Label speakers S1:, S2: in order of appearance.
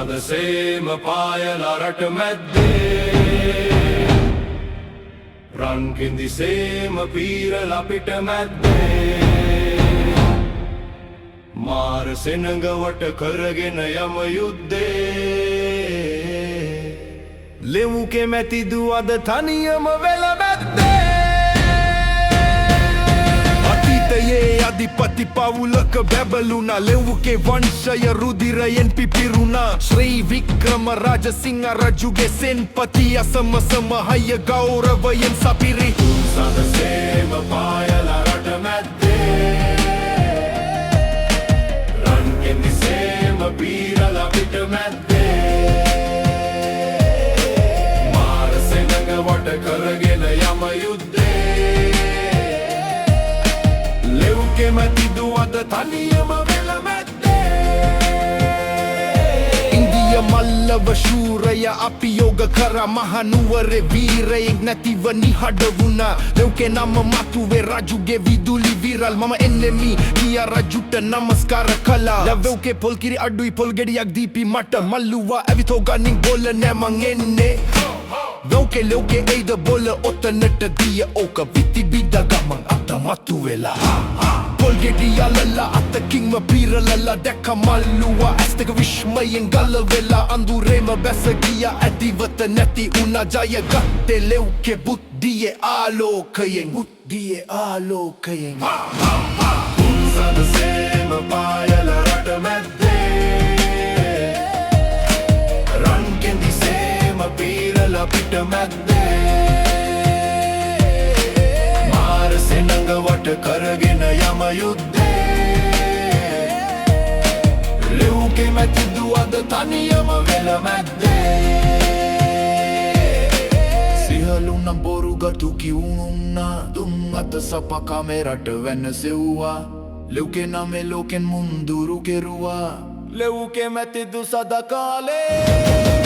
S1: සදසේම පායලා රට මැද්දේ රන් කිඳිසේම පීරලා පිට මැද්දේ මාර සෙනඟ වට කරගෙන යම යුද්ධේ ලෙව් කැමැති දුවද තනියම වෙල මැද්දේ අධිපති පවුලක බැබලුණා ලෙව්ගේ වංශය රුධිරයෙන් පිපිරුණා ශ්‍රී වික්‍රම රාජසිංහ රජුගේ සෙන්පතිය සම හය ගෞරවයෙන් සපිරි සදසේම පායලා රට මැද්දේ රන් කෙඳිසේම පීරලා පිට මැද්දේ මාර සෙනඟ වට කරගෙන යම යුද්ධේ කැමැති දුවද තනියම වෙල මැද්දේ ඉන්දිය මල්ලව ශූරය අපි යෝග කර මහනුවරේ වීරයෙක් නැතිව නිහඬ වුණා ලෙව්ගේ නම මතුවේ රජුගේ විදුලි විරල් මම එන්නෙමි කියා රජුට නමස්කාර කළා ලෙව්ගේ පොල් කිරි අඩුයි පොල් ගෙඩියක් දීපි මට මල්ලුවා ඇවිත් ගනින් බොල නෑ මං එන්නේ ලෙව්ගේ එයිද බොල ඔතනට දිය ඕක විති බිඩ ගමන් අත මතුවෙලා පොල් ගෙඩියලලා අතකින්ම පීරලලා දැක්ක මල්ලුවා ඇස් දෙක විශ්මයෙන් ගලවෙලා අඳුරේම බැස ගියා ඇතිවත නැති උනා ජය ගත්තේ ලෙව්ගේ බුද්ධියේ ආලෝකයෙන් සදසේම පායලා රට මැද්දේ රන් කෙඳිසේම පීරලා පිට මැද්දේ මාර සෙනඟ වට කරගෙන යම යුද්ධේ ලෙව් කැමැති දුවද තනියම වෙල මැද්දේ සිහලුනම් බොරු ගතු කිවුණුන්නා දුම් අත සපකා මේ රට වෙනසෙව්වා ලෙව්ගේ නමේ ලෝකෙන් මුන්දුරු කෙරුවා ලෙව් කැමැති දු සදා කාලේ